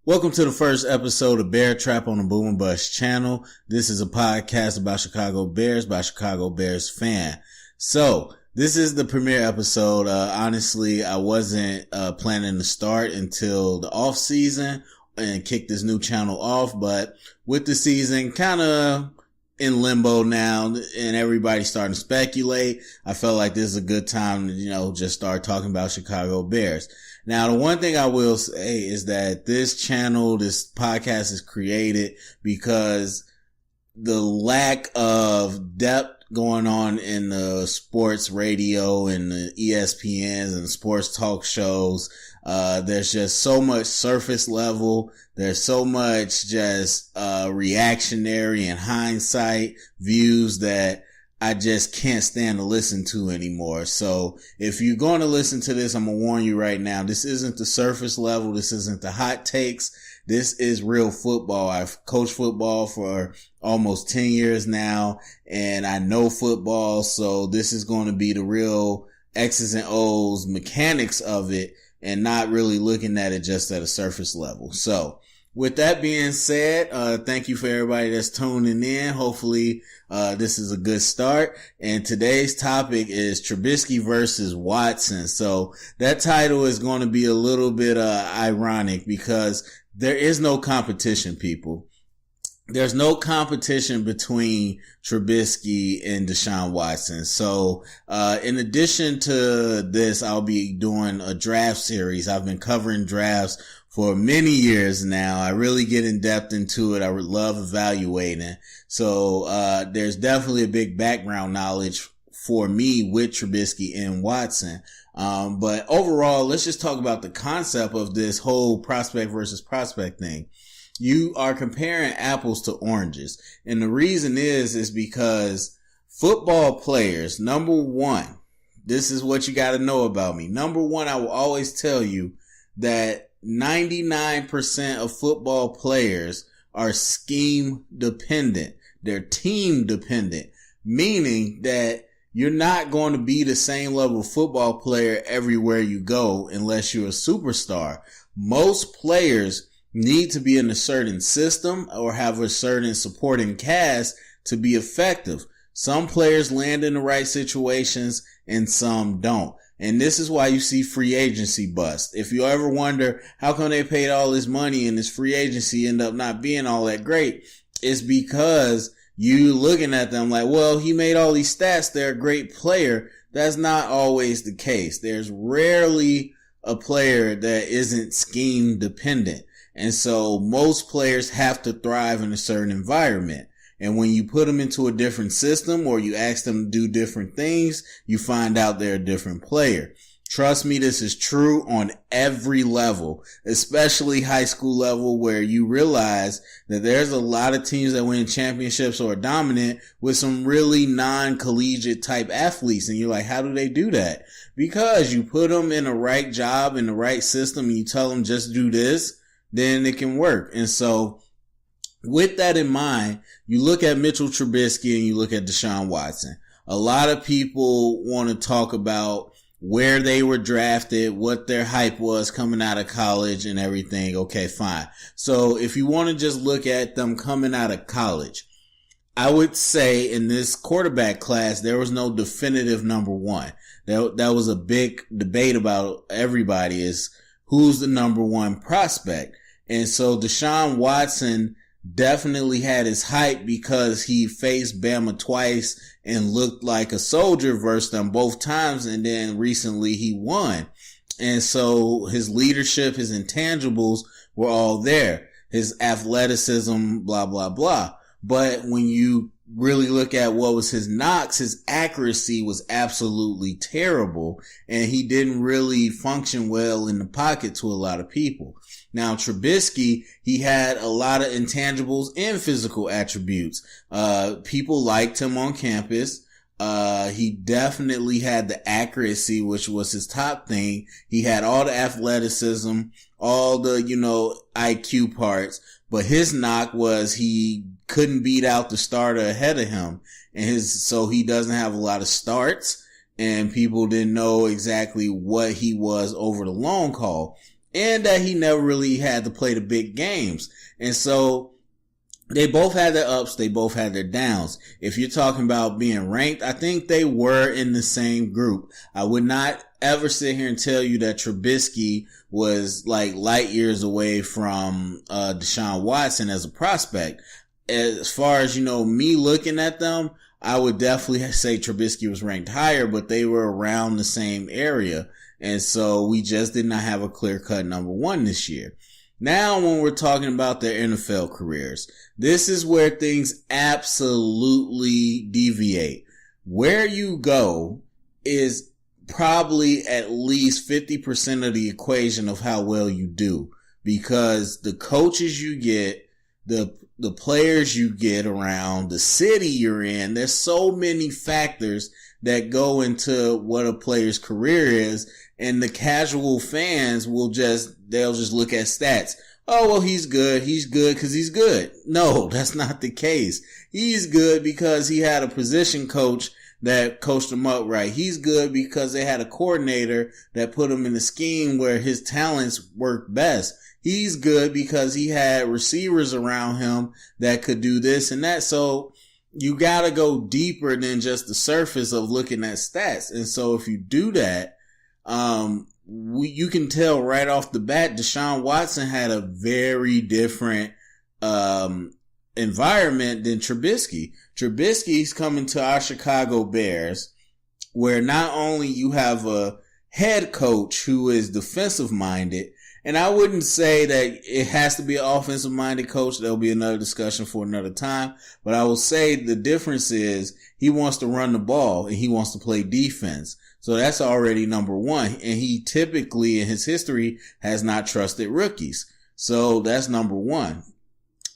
Welcome to the first episode of Bear Trap on the Boom and Bust channel. This is a podcast about Chicago Bears by Chicago Bears fan. So, this is the premiere episode. Honestly, I wasn't planning to start until the off season and kick this new channel off, but with the season kind of in limbo now and everybody starting to speculate, I felt like this is a good time to, just start talking about Chicago Bears. Now, the one thing I will say is that this channel, this podcast is created because the lack of depth going on in the sports radio and the ESPNs and the sports talk shows. There's just so much surface level. There's so much just, reactionary and hindsight views that I just can't stand to listen to anymore. So if you're going to listen to this, I'm going to warn you right now. This isn't the surface level. This isn't the hot takes. This is real football. I've coached football for almost 10 years now and I know football. So this is going to be the real X's and O's mechanics of it and not really looking at it just at a surface level. So with that being said, thank you for everybody that's tuning in. Hopefully, this is a good start. And today's topic is Trubisky versus Watson. So that title is going to be a little bit, ironic because there is no competition, people. There's no competition between Trubisky and Deshaun Watson. So, in addition to this, I'll be doing a draft series. I've been covering drafts for many years now. I really get in depth into it. I love evaluating. So, there's definitely a big background knowledge for me with Trubisky and Watson. But overall, let's just talk about the concept of this whole prospect versus prospect thing. You are comparing apples to oranges. And the reason is because football players, number one, this is what you got to know about me. Number one, I will always tell you that 99% of football players are scheme dependent. They're team dependent, meaning that you're not going to be the same level of football player everywhere you go unless you're a superstar. Most players need to be in a certain system or have a certain supporting cast to be effective. Some players land in the right situations and some don't. And this is why you see free agency bust. If you ever wonder how come they paid all this money and this free agency end up not being all that great, it's because you looking at them like, well, he made all these stats. They're a great player. That's not always the case. There's rarely a player that isn't scheme dependent. And so most players have to thrive in a certain environment. And when you put them into a different system or you ask them to do different things, you find out they're a different player. Trust me, this is true on every level, especially high school level, where you realize that there's a lot of teams that win championships or are dominant with some really non-collegiate type athletes. And you're like, how do they do that? Because you put them in the right job, in the right system, and you tell them just do this, then it can work. And so with that in mind, you look at Mitchell Trubisky and you look at Deshaun Watson. A lot of people want to talk about where they were drafted, what their hype was coming out of college and everything. Okay, fine. So if you want to just look at them coming out of college, I would say in this quarterback class, there was no definitive number one. That was a big debate about everybody is who's the number one prospect. And so Deshaun Watson definitely had his hype because he faced Bama twice and looked like a soldier versus them both times. And then recently he won. And so his leadership, his intangibles were all there. His athleticism, blah, blah, blah. But when you really look at what was his knocks, his accuracy was absolutely terrible. And he didn't really function well in the pocket to a lot of people. Now, Trubisky, he had a lot of intangibles and physical attributes. People liked him on campus. He definitely had the accuracy, which was his top thing. He had all the athleticism, all the, IQ parts, but his knock was he couldn't beat out the starter ahead of him. And so he doesn't have a lot of starts and people didn't know exactly what he was over the long haul. and that he never really had to play the big games. And so they both had their ups, they both had their downs. If you're talking about being ranked, I think they were in the same group. I would not ever sit here and tell you that Trubisky was like light years away from Deshaun Watson as a prospect. As far as, me looking at them, I would definitely say Trubisky was ranked higher, but they were around the same area. And so we just did not have a clear-cut number one this year. Now, when we're talking about their NFL careers, this is where things absolutely deviate. Where you go is probably at least 50% of the equation of how well you do, because the coaches you get, the players you get around, the city you're in, there's so many factors that go into what a player's career is, and the casual fans they'll just look at stats. Oh, well, he's good because he's good. No, that's not the case. He's good because he had a position coach that coached him up right. He's good because they had a coordinator that put him in a scheme where his talents worked best. He's good because he had receivers around him that could do this and that. So you gotta go deeper than just the surface of looking at stats. And so if you do that, you can tell right off the bat, Deshaun Watson had a very different, environment than Trubisky. Trubisky's coming to our Chicago Bears, where not only you have a head coach who is defensive minded, and I wouldn't say that it has to be an offensive minded coach. There'll be another discussion for another time. But I will say the difference is he wants to run the ball and he wants to play defense. So that's already number one. And he typically in his history has not trusted rookies. So that's number one.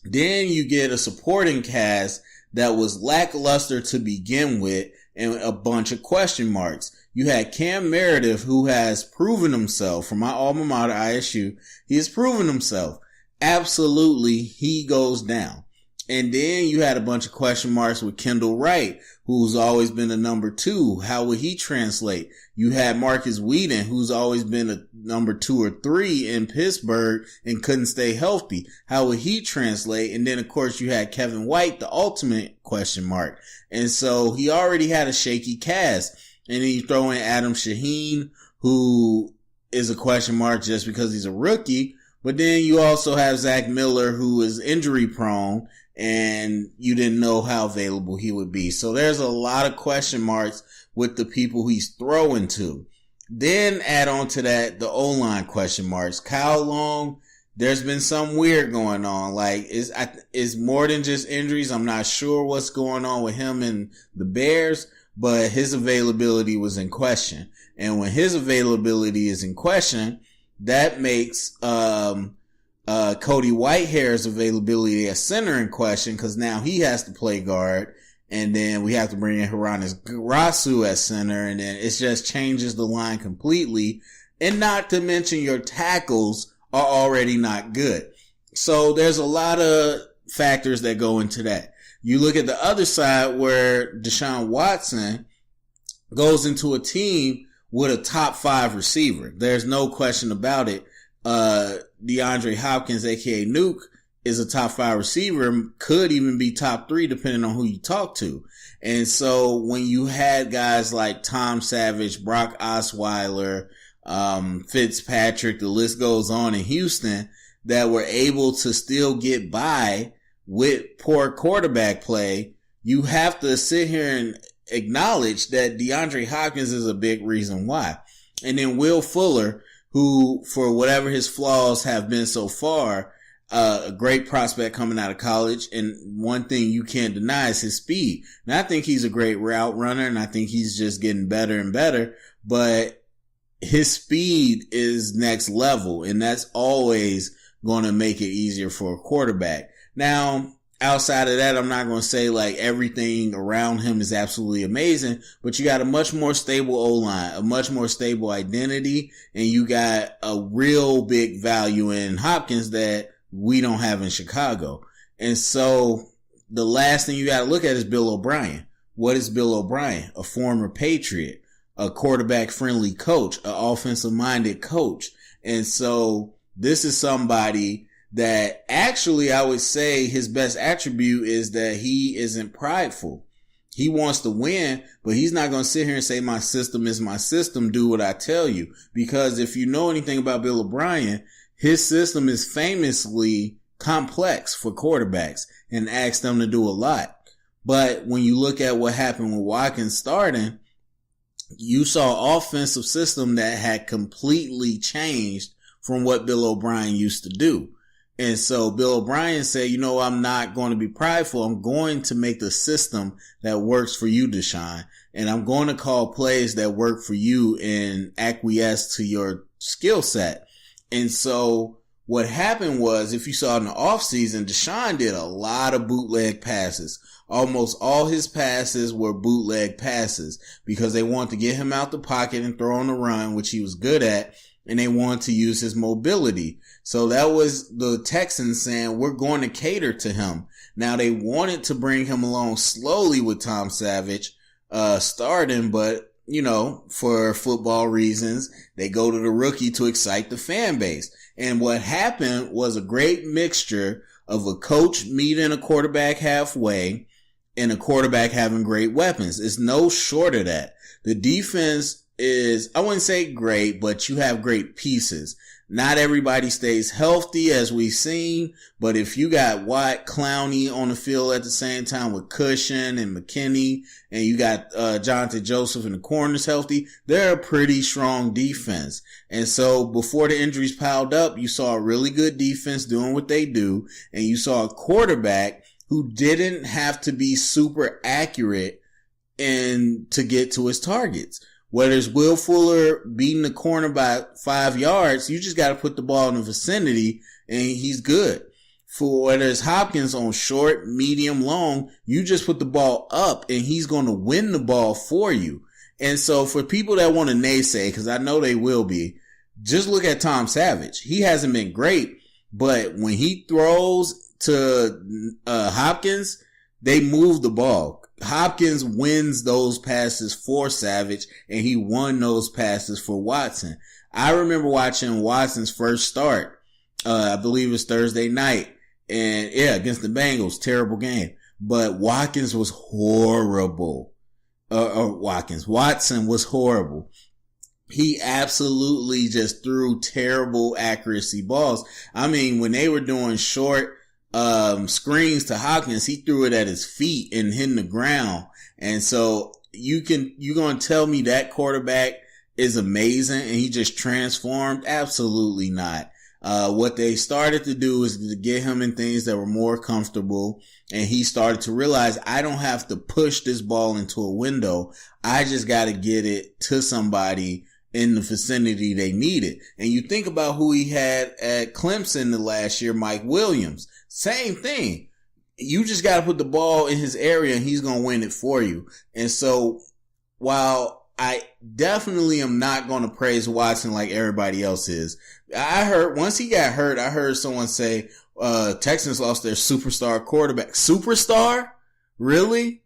Then you get a supporting cast that was lackluster to begin with and a bunch of question marks. You had Cam Meredith, who has proven himself from my alma mater, ISU. He has proven himself. Absolutely, he goes down. And then you had a bunch of question marks with Kendall Wright, who's always been a number 2. How would he translate? You had Marcus Whedon, who's always been a number 2 or 3 in Pittsburgh and couldn't stay healthy. How would he translate? And then, of course, you had Kevin White, the ultimate question mark. And so he already had a shaky cast. And then you throw in Adam Shaheen, who is a question mark just because he's a rookie. But then you also have Zach Miller, who is injury prone, and you didn't know how available he would be. So there's a lot of question marks with the people he's throwing to. Then add on to that the O-line question marks. Kyle Long, there's been some weird going on. Like, it's more than just injuries. I'm not sure what's going on with him and the Bears, but his availability was in question. And when his availability is in question, that makes Cody Whitehair's availability as center in question, because now he has to play guard, and then we have to bring in Hronis Grasu as center, and then it just changes the line completely. And not to mention your tackles are already not good. So there's a lot of factors that go into that. You look at the other side where Deshaun Watson goes into a team with a top 5 receiver. There's no question about it. DeAndre Hopkins, aka Nuke, is a top 5 receiver, could even be top 3 depending on who you talk to. And so when you had guys like Tom Savage, Brock Osweiler, Fitzpatrick, the list goes on in Houston, that were able to still get by with poor quarterback play, you have to sit here and acknowledge that DeAndre Hopkins is a big reason why. And then Will Fuller, who, for whatever his flaws have been so far, a great prospect coming out of college. And one thing you can't deny is his speed. And I think he's a great route runner, and I think he's just getting better and better. But his speed is next level, and that's always going to make it easier for a quarterback. Now, outside of that, I'm not going to say like everything around him is absolutely amazing, but you got a much more stable O-line, a much more stable identity, and you got a real big value in Hopkins that we don't have in Chicago. And so the last thing you got to look at is Bill O'Brien. What is Bill O'Brien? A former Patriot, a quarterback friendly coach, an offensive minded coach. And so this is somebody that actually I would say his best attribute is that he isn't prideful. He wants to win, but he's not going to sit here and say, my system is my system, do what I tell you. Because if you know anything about Bill O'Brien, his system is famously complex for quarterbacks and asks them to do a lot. But when you look at what happened with Watkins starting, you saw an offensive system that had completely changed from what Bill O'Brien used to do. And so Bill O'Brien said, I'm not going to be prideful. I'm going to make the system that works for you, Deshaun. And I'm going to call plays that work for you and acquiesce to your skill set. And so what happened was, if you saw in the offseason, Deshaun did a lot of bootleg passes. Almost all his passes were bootleg passes because they wanted to get him out the pocket and throw on the run, which he was good at. And they wanted to use his mobility. So that was the Texans saying, we're going to cater to him. Now they wanted to bring him along slowly with Tom Savage, starting, but for football reasons, they go to the rookie to excite the fan base. And what happened was a great mixture of a coach meeting a quarterback halfway and a quarterback having great weapons. It's no short of that. The defense is, I wouldn't say great, but you have great pieces. Not everybody stays healthy, as we've seen, but if you got Watt, Clowney on the field at the same time with Cushion and McKinney, and you got Jonathan Joseph in the corners healthy, they're a pretty strong defense. And so before the injuries piled up, you saw a really good defense doing what they do, and you saw a quarterback who didn't have to be super accurate to get to his targets. Whether it's Will Fuller beating the corner by 5 yards, you just got to put the ball in the vicinity and he's good. For whether it's Hopkins on short, medium, long, you just put the ball up and he's going to win the ball for you. And so for people that want to naysay, because I know they will be, just look at Tom Savage. He hasn't been great, but when he throws to Hopkins, they move the ball. Hopkins wins those passes for Savage, and he won those passes for Watson. I remember watching Watson's first start. I believe it was Thursday night, and against the Bengals, terrible game. But Watkins was horrible. Watson was horrible. He absolutely just threw terrible accuracy balls. I mean, when they were doing short screens to Hopkins, he threw it at his feet and hitting the ground. And so you're going to tell me that quarterback is amazing and he just transformed? Absolutely not. What they started to do is to get him in things that were more comfortable. And he started to realize, I don't have to push this ball into a window. I just got to get it to somebody in the vicinity they need it. And you think about who he had at Clemson the last year, Mike Williams. Same thing. You just got to put the ball in his area and he's going to win it for you. And so while I definitely am not going to praise Watson like everybody else is, I heard once he got hurt, I heard someone say, Texans lost their superstar quarterback. Superstar? Really?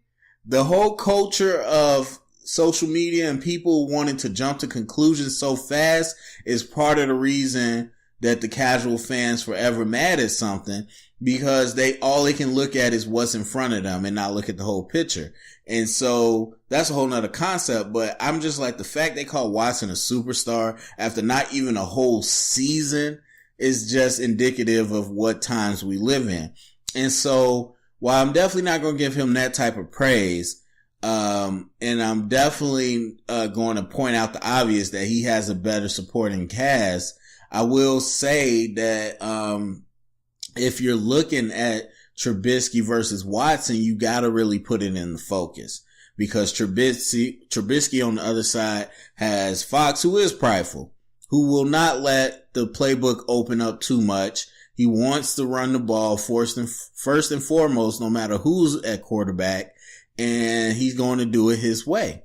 The whole culture of social media and people wanting to jump to conclusions so fast is part of the reason that the casual fans forever mad at something, because all they can look at is what's in front of them and not look at the whole picture. And so that's a whole nother concept, but I'm just like, the fact they call Watson a superstar after not even a whole season is just indicative of what times we live in. And so while I'm definitely not going to give him that type of praise, and I'm definitely going to point out the obvious that he has a better supporting cast, I will say that if you're looking at Trubisky versus Watson, you got to really put it in the focus, because Trubisky on the other side has Fox, who is prideful, who will not let the playbook open up too much. He wants to run the ball first and foremost, no matter who's at quarterback, and he's going to do it his way.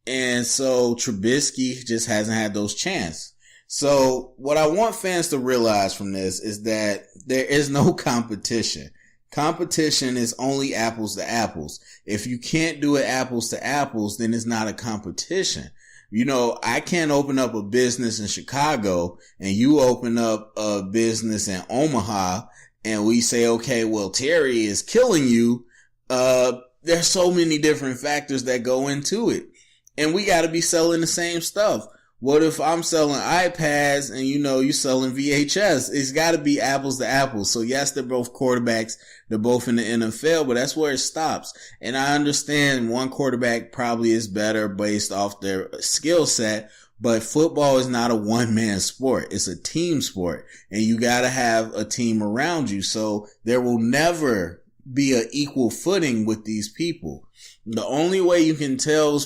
And so Trubisky just hasn't had those chances. So what I want fans to realize from this is that there is no competition. Competition is only apples to apples. If you can't do it apples to apples, then it's not a competition. I can't open up a business in Chicago and you open up a business in Omaha and we say, okay, well, Terry is killing you. There's so many different factors that go into it. And we got to be selling the same stuff. What if I'm selling iPads and you're selling VHS? It's got to be apples to apples. So yes, they're both quarterbacks. They're both in the NFL, but that's where it stops. And I understand one quarterback probably is better based off their skill set, but football is not a one-man sport. It's a team sport, and you got to have a team around you. So there will never be an equal footing with these people. The only way you can tell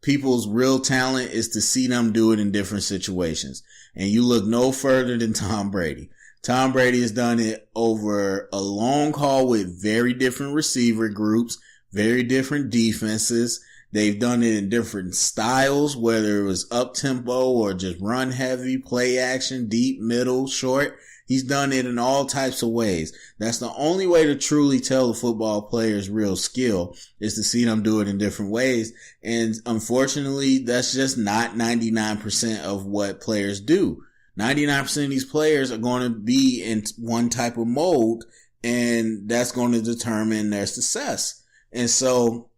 people's real talent is to see them do it in different situations. And you look no further than Tom Brady. Tom Brady has done it over a long haul with very different receiver groups, very different defenses. They've done it in different styles, whether it was up tempo or just run heavy, play action, deep, middle, short. He's done it in all types of ways. That's the only way to truly tell a football player's real skill, is to see them do it in different ways. And unfortunately, that's just not 99% of what players do. 99% of these players are going to be in one type of mold, and that's going to determine their success. And so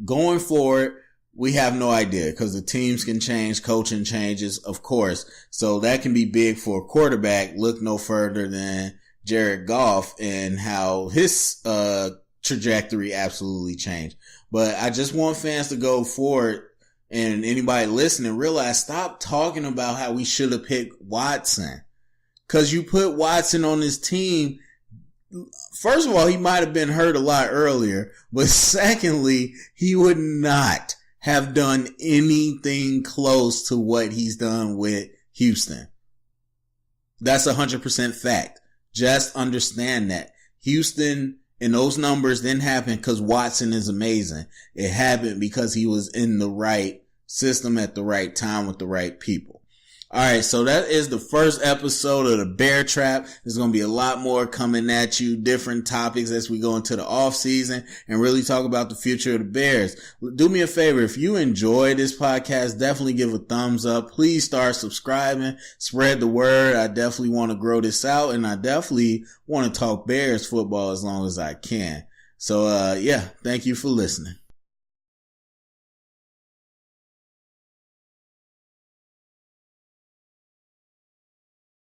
going forward, we have no idea, because the teams can change, coaching changes, of course. So that can be big for a quarterback. Look no further than Jared Goff and how his trajectory absolutely changed. But I just want fans to go forward, and anybody listening realize, stop talking about how we should have picked Watson. Because you put Watson on this team. First of all, he might have been hurt a lot earlier. But secondly, he would not have done anything close to what he's done with Houston. That's 100% fact. Just understand that. Houston and those numbers didn't happen because Watson is amazing. It happened because he was in the right system at the right time with the right people. All right, so that is the first episode of the Bear Trap. There's going to be a lot more coming at you, different topics as we go into the off season and really talk about the future of the Bears. Do me a favor, if you enjoy this podcast, definitely give a thumbs up. Please start subscribing, spread the word. I definitely want to grow this out, and I definitely want to talk Bears football as long as I can. So, thank you for listening.